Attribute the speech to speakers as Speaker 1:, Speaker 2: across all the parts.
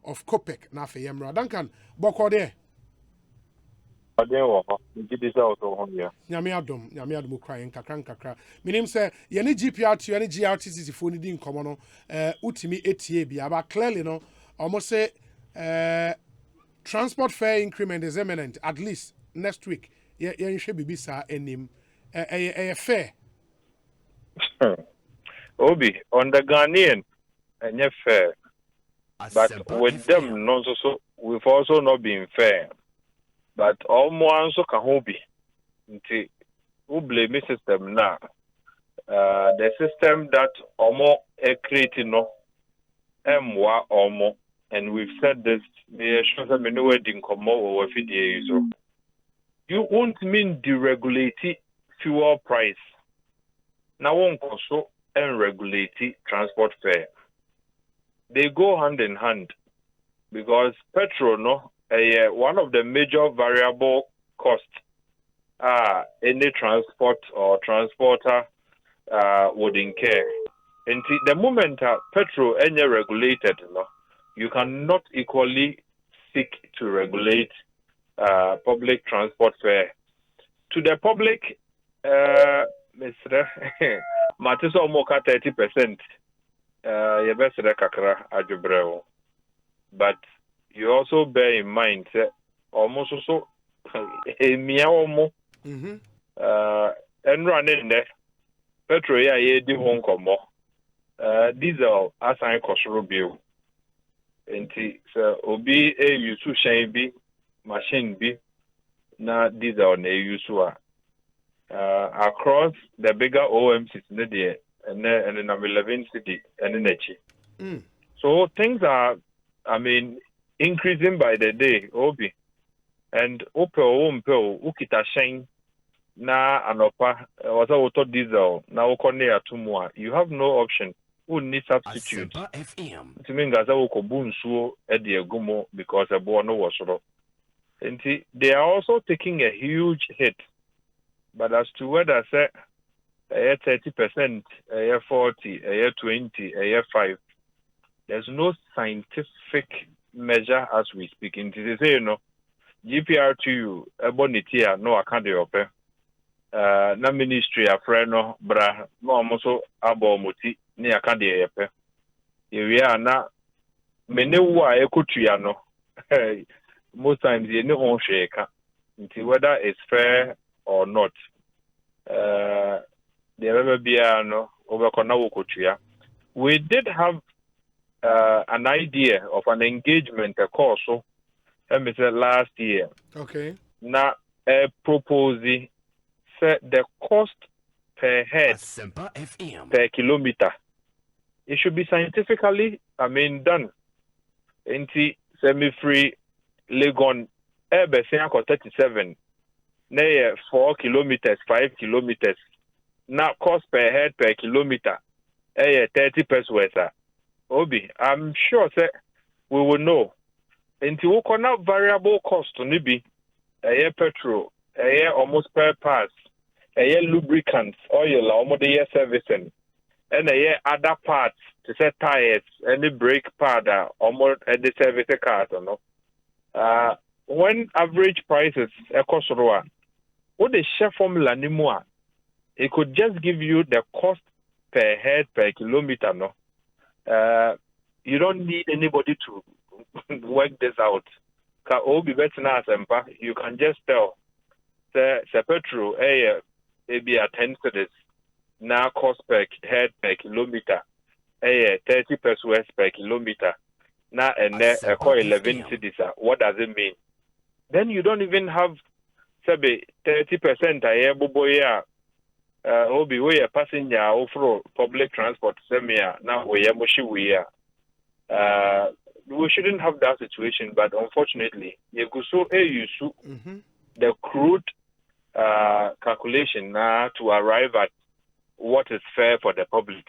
Speaker 1: of COPEC na fe yemra. Duncan, boko there. Nyame adom crying kakra. Minim say ye ni GPRTU ani GRTC fo ni di nkomo no utimi etie bia but clearly no almost say transport fare increment is imminent at least next week. Ye nhwe bibi sa enim fair.
Speaker 2: Obi on the Ghanaian and fair. But with them no so we've also not been fair. But almost so can be. Who blame the system now? The system that almost created no MWA almost, and we've said this. The shows that many wedding come over so you won't mean deregulate fuel price. Now one also and regulate transport fare. They go hand in hand because petrol no one of the major variable costs any transport or transporter would incur. And the moment petrol any regulated, no, you cannot equally seek to regulate public transport fare. To the public, Mr. Matiso Moka 30%. You best kakra ajubreo. But you also bear in mind almost also a meow and running there. Petrol ya di won komo. Diesel assign cost bill. Enti so obi e use shan bi machine bi na diesel na use across the bigger OMCs and 11 city and in So things are, I mean, increasing by the day, Obi. And ukita shine na anopa was auto diesel now corner to more. You have no option. Who need substitute? To mean Gaza bunsu edia gumo because a bono was rough. And they are also taking a huge hit. But as to whether say 30%, 40, 20, 5, there's no scientific measure as we speak. In this, GPRTU, Bonitia, no account of na ministry a friend no bra no almost abomuti ni account of area na menewu a ekutua no most times you know on shake whether it's fair or not. We did have an idea of an engagement course last year.
Speaker 1: Okay.
Speaker 2: Now, proposing the cost per head per kilometer. It should be scientifically, done. Inti semi-free Legon Ebesian 37. 4 kilometers, 5 kilometers. Now cost per head per kilometer. 30 pesos. Obi, I'm sure we will know. Until we can have variable cost to be petrol, almost per pass, lubricants, oil, almost servicing, and other parts to set tires, any brake pad, almost at the service cars, no. When average prices cost what the share formula anymore, it could just give you the cost per head per kilometer. No, you don't need anybody to work this out. You can just tell the petrol maybe at 10 cedis now cost per head per kilometer 30 pesos per kilometer now and there 11 cedis. What does it mean? Then you don't even have 30% a boboya obi we a passenger offer public transport now we shouldn't have that situation, but unfortunately you could so the crude calculation to arrive at what is fair for the public.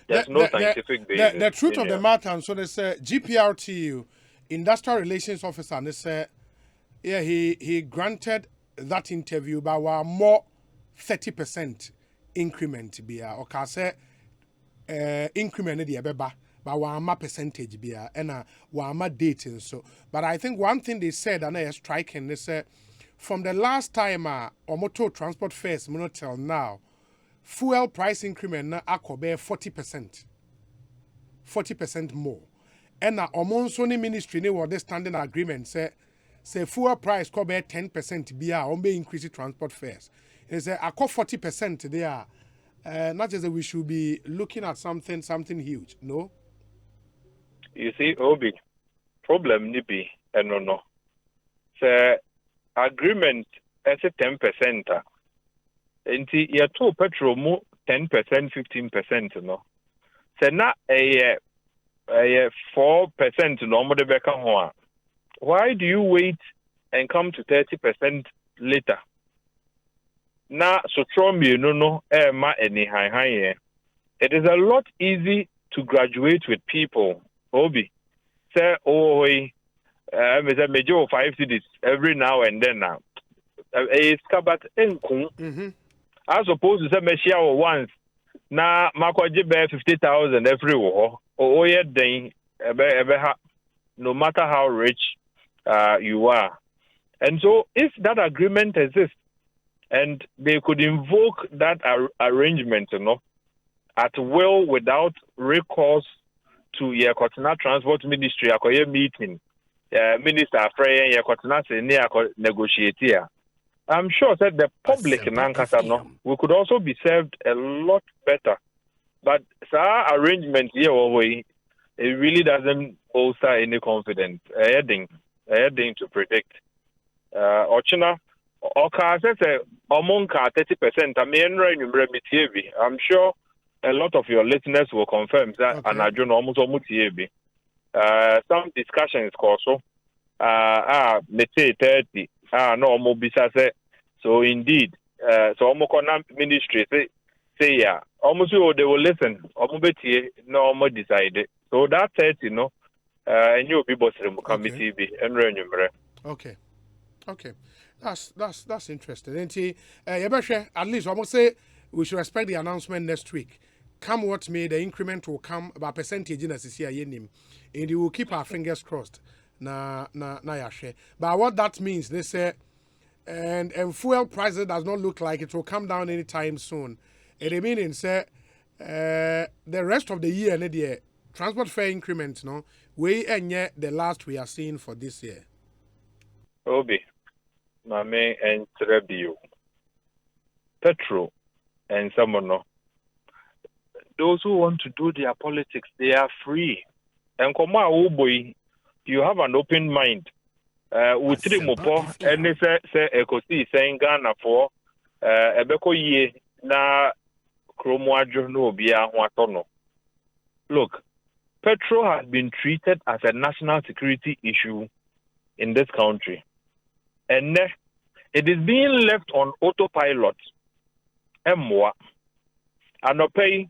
Speaker 2: There's no scientific basis.
Speaker 1: The truth of the matter, and so they say GPRTU, Industrial Relations Officer, and they say he granted that interview by more 30% increment be or say increment the beba but wama percentage bia and wama dating so. But I think one thing they said and I striking they said from the last time motor transport fares till now, fuel price increment na akobe 40%. 40% more. And now omonso ni ministry ni what standing agreement say fuel price could be 10% be increase transport fares. It say a 40% there. Not just that we should be looking at something huge. No.
Speaker 2: You see, Obi, problem ni be no. Say agreement as a 10%. Inti ya two petrol mu 10%, 15% no. Say na a 4% normal de beka ho. Why do you wait and come to 30% later? Na so trombi no ma any high. It is a lot easy to graduate with people. Obi say me say major 5 cities every now and then now. It's kabat enkun. As opposed to say me share once na makwaje be 50,000 every war. Oye den no matter how rich you are. And so if that agreement exists and they could invoke that arrangement, at will without recourse to your Kotana Transport Ministry, a meeting, Minister Frey, your Kotana negotiate here. I'm sure that the public in Ankasa, we could also be served a lot better. But our arrangement here, it really doesn't bolster any confidence. Heading to predict. Ochina, Oka says Omonka 30%. I'm sure a lot of your listeners will confirm that, and I don't almost some discussions also. Let's say 30. No more bisa. So indeed, so Omokona ministry say yeah. Almost they will listen. No more decided. So that 30, and you'll be bossing committee and renewable.
Speaker 1: Okay. That's interesting. And at least almost say we should expect the announcement next week. Come what may, the increment will come about percentage in as year and we will keep our fingers crossed. Na yashe. But what that means, they say, and fuel prices does not look like it will come down anytime soon. It means say the rest of the year, the transport fare increments, we and yet the last we are seeing for this year.
Speaker 2: Obi, Mame and Trebio, Petro, and someone. Those who want to do their politics, they are free. And Koma Oboy, you have an open mind. With Trimopo, and they say Ekosi saying Ghana for Ebeko ye na Kromoajo no Bia Watono. Look, petrol has been treated as a national security issue in this country. And it is being left on autopilot. Emwa. Anope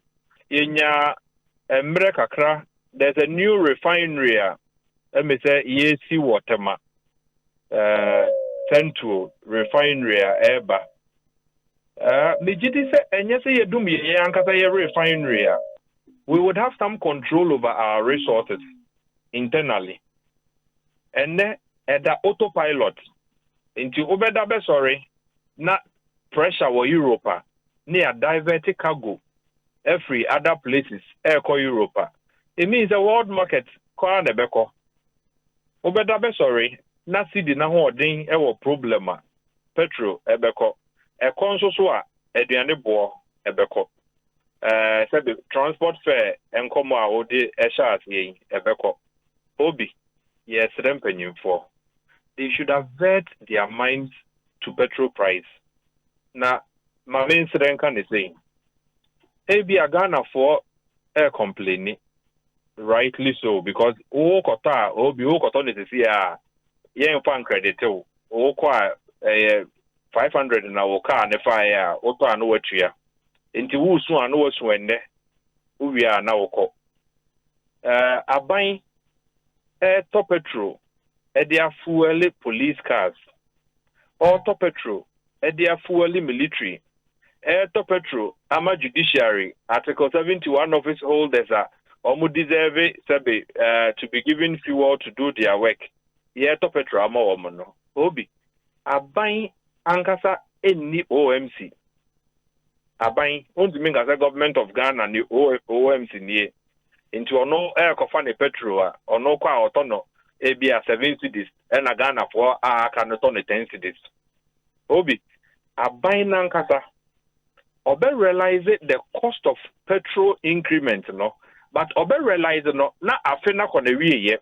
Speaker 2: Yenya Kakra, there's a new refinery. Let me say Yesi Waterma. Central refinery Eba. Mijiti say and yes you do me yankasa refinery. We would have some control over our resources internally. And then at the autopilot into Obedabe sorry, not pressure or Europa, near diverted cargo, every other places, Airco Europa. It means the world market, Kwan Ebeko. Obedabe sorry, not see the Nahoding ever problema. Petro Ebeko, a consola, Edianebo Ebeko. Said the transport fare and come out the Eshas ye Ebeko. Obi, yes, rempening for. They should avert their minds to petrol price. Now, my main Srenkan is saying, Maybe a Ghana for air complaining, rightly so, because Kota, Obi Okoton is here, young fan credit, Okwa 500 in our car, and if I Oto and Watria. Into who soon knows when we are now. A buying top petrol. Their fuel police cars, auto petrol, their fuel military, top petrol, AMA judiciary, Article 71 office holders are almost deserve it, to be given fuel to do their work. Yeah, to petrol ama no. Obi, aban ankasa any OMC. Aban, only mean as a government of Ghana and the OMC near. Into no air kofane petrol or no kwa otono ebia 7 cities and a Ghana for can turn 10 cities. Obi, aban nankasa. Obe realize the cost of petrol increment, no, but Obe realize no na afena konewie ye.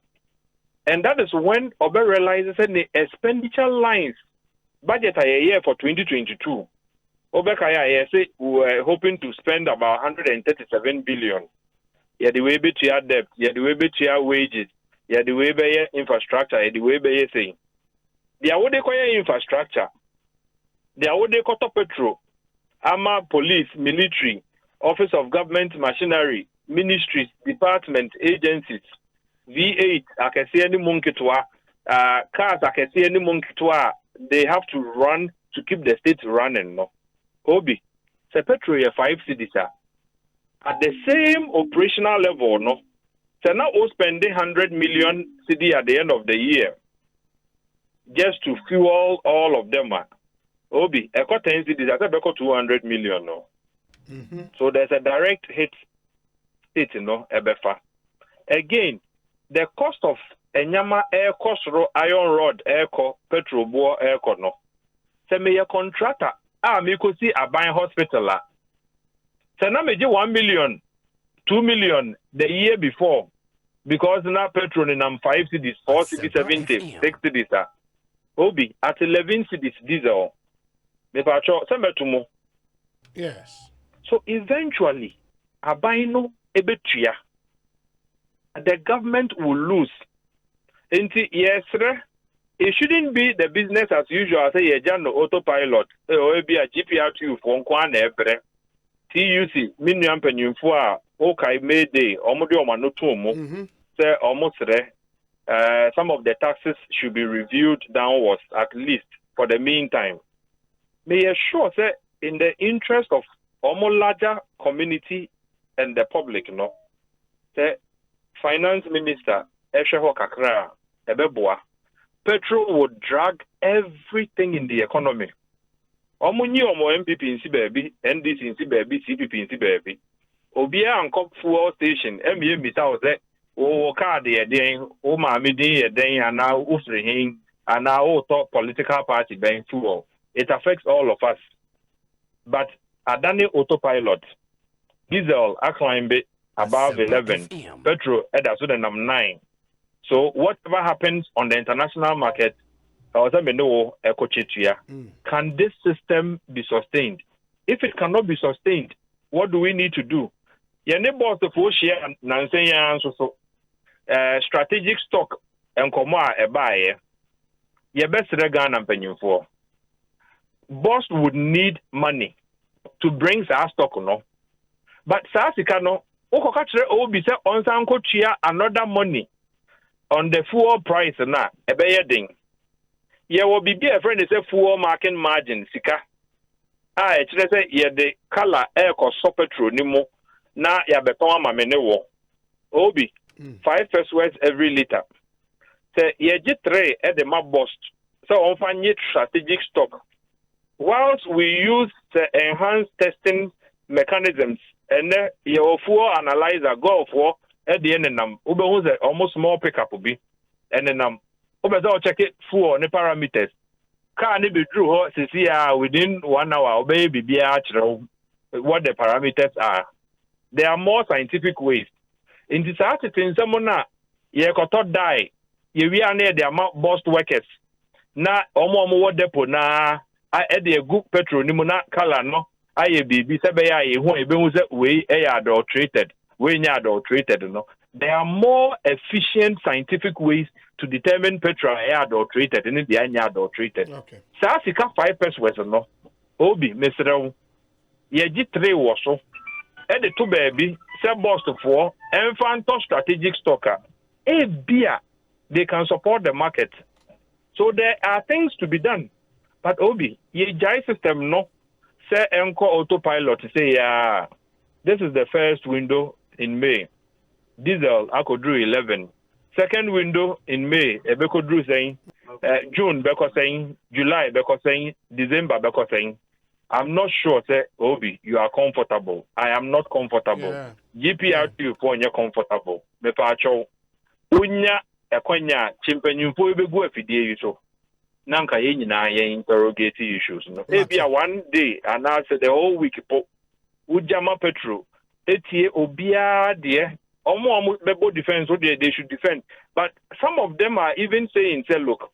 Speaker 2: And that is when Obe realizes the expenditure lines budget a year for 2022. Obe kaya say we were hoping to spend about 137 billion. Yeah, the way to your debt, yeah, the way to your wages, yeah, the way by your infrastructure, yeah, the way by your saying. The awode koya infrastructure, the awode koto petrol. Arma, police, military, office of government machinery, ministries, departments, agencies, V8, I can see any monkey to cars, I can see any monkey to they have to run to keep the state running. No, Obi, say petrol 5 cities at the same operational level. No, so now we spending 100 million cedi at the end of the year just to fuel all of them. Obi, a got 10 cities, I said 200 million. No. So there's a direct hit, Ebefa. Again, the cost of Enyama air cost iron rod air petrol boar air no. So me a contractor, me could see a buying hospital. So now me 1 million, 2 million the year before, because now petrol in 5 cities, 4 cities, 70, 6 cities. Obi, at 11 cities diesel.
Speaker 1: Yes.
Speaker 2: So eventually, abaino ebetia, the government will lose. Yes, it shouldn't be the business as usual. Say no autopilot or be a GPRTU for one every TUC minimum penny for okay Mayday almost say almost some of the taxes should be reviewed downwards at least for the meantime. May assure that in the interest of almost larger community and the public, the finance minister, Esheho Kakra, Ebeboa, petrol would drag everything in the economy. Omuni omo MPP in Sibebi, NDC in Sibebi, CPP in Sibebi. Obia and Cop Fuel Station, MBA Mita that, car de den, ma midi a den, and now Usrihin, and now top political party being fuel. It affects all of us. But Adani autopilot, diesel, I climb it above 11, petrol at 9. So whatever happens on the international market, can this system be sustained? If it cannot be sustained, what do we need to do? Your neighbors the full share and strategic stock and comma a buyer. Your best regan and penny for. Boss would need money to bring our stock, no. But Sasikano, Okokatre be set on Sanko Chia another money on the fuel price na a bayading. Ye will be a friend is a fuel market margin, Sika. It's say ye the color air cost petrol nimo na ya beton mamenewo. Obi 5 first words every liter. Say ye J3 at the map bust. So on find strategic stock. Whilst we use the enhanced testing mechanisms and your fuel analyzer go for at the end of them, almost more pickup will be and then check it for the parameters. Can it be true? Within 1 hour, baby, be what the parameters are. There are more scientific ways. In this article, someone ye got die, ye we are near the amount bust workers. Na omo depot na I add a good petrol nimuna color no I be say who we adulterated no. There are more efficient scientific ways to determine petrol adulterated and the adulterated.
Speaker 1: Okay.
Speaker 2: Sasika 5 pesos no. Obi Mr. Ye G3 was so at the 2 baby sell boss to 4 and phantom strategic stocker. A beer they can support the market. So there are things to be done. But Obi, ye jai system no say enco autopilot say this is the first window in May. diesel akodru 11. Second window in May, ebekodru saying, June beko saying, July beko saying, December beko saying. I'm not sure, say, Obi, you are comfortable. I am not comfortable.
Speaker 1: Yeah.
Speaker 2: GPRTU for you comfortable. Me pacho. Unya ekwanya chimpenyumpo ebegu afidie yi so. Nanka ye nyina ye interrogate issues no. Ebia one day and I said the whole week po ujama petrol etie obia de omo bebo defense so they should defend. But some of them are even saying, say, look,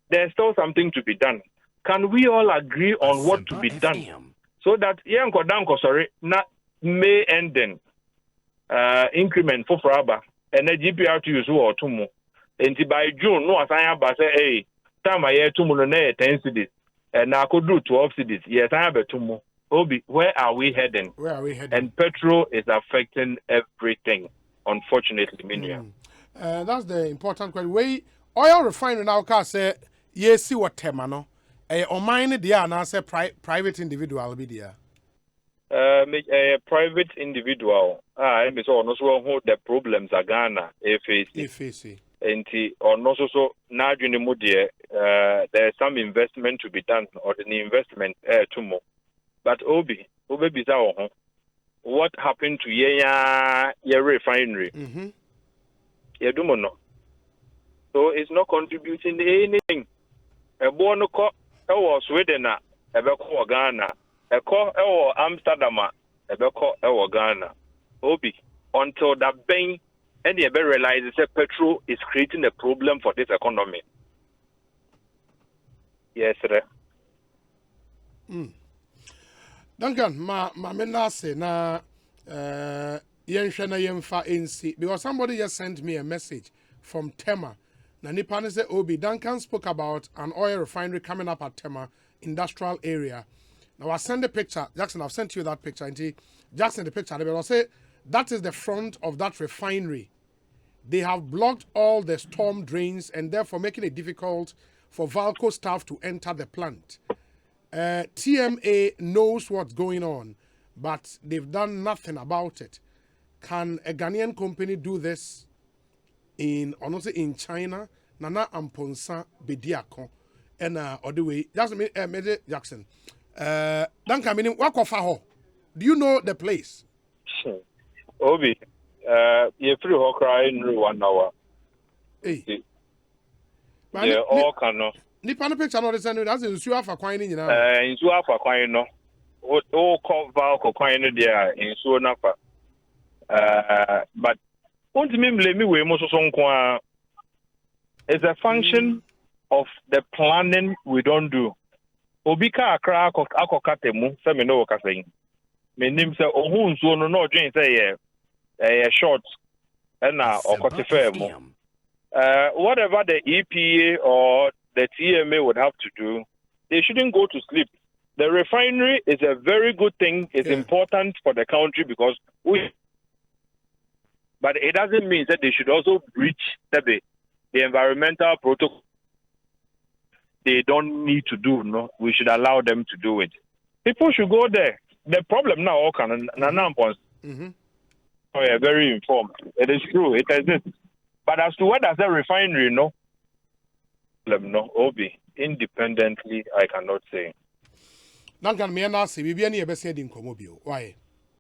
Speaker 2: there's still something to be done. Can we all agree on what to be done? So that sorry, not May ending increment for Fraba and the GPRTU or two more. And by June, no, as I have say, hey, time I hear 2 million 10 cities, and I could do 12 cities. Yes, I have a 2 more. Obi, where are we heading?
Speaker 1: Where are we heading?
Speaker 2: And petrol is affecting everything, unfortunately, Minia.
Speaker 1: That's the important question. We oil refinery now can say yes, see what temano. On mine the and say private individual be there.
Speaker 2: A private individual. I mean, so also who the problems are Ghana
Speaker 1: FAC.
Speaker 2: And or also so now there's some investment to be done or the investment tomorrow. But Obi bizarre. What happened to your refinery? So it's not contributing anything. A bonoko Sweden, a beko Ghana, a co Amsterdam, a beko Ghana. Obi until that bank and you realize that petrol is creating a problem for this economy. Yes, sir.
Speaker 1: Duncan, ma mena say na yenhwe na yemfa NC because somebody just sent me a message from Tema. Na nipa say Obi Duncan spoke about an oil refinery coming up at Tema industrial area. Now I send the picture. Jackson, I've sent you that picture. And Jackson, the picture. They will say that is the front of that refinery. They have blocked all the storm drains and therefore making it difficult for Valco staff to enter the plant. TMA knows what's going on, but they've done nothing about it. Can a Ghanaian company do this in China? Nana Amponsa Bediako and or the way Jackson. Duncan, meaning Wakofaho. Do you know the place?
Speaker 2: Obi, you're free to cry in 1 hour.
Speaker 1: Hey.
Speaker 2: Yeah, all cannot.
Speaker 1: Nipa no picture no send that's in Suafa for kwan ni nyina.
Speaker 2: In Suafa kwan no. O call Valco kwan no there in Suafa. But won't me blame me we mo so nko it's a function of the planning we don't do. Obi ka akra akokata mu se me no ka saying. Me nim se ohun nsuo no no dwen say short na okotefa mu. Whatever the EPA or the TMA would have to do, they shouldn't go to sleep. The refinery is a very good thing. It's important for the country because but it doesn't mean that they should also breach the environmental protocol. They don't need to do. No, we should allow them to do it. People should go there. The problem now, oh yeah, very informed. It is true. It exists. But as to what does the refinery know? No, Obi. Independently, I cannot say.
Speaker 1: Duncan, me and I say, we be any ever said in Comobio. Why?